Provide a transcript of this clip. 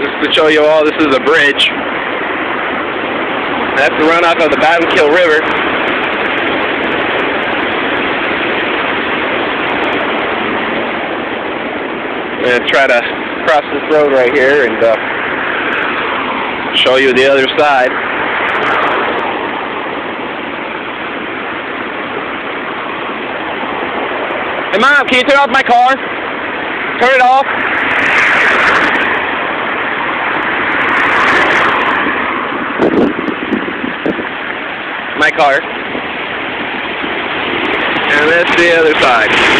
Just to show you all, this is a bridge. That's the runoff of the Battenkill River. I'm going to try to cross this road right here and show you the other side. Hey Mom, can you turn off my car? Turn it off. My car. And that's the other side.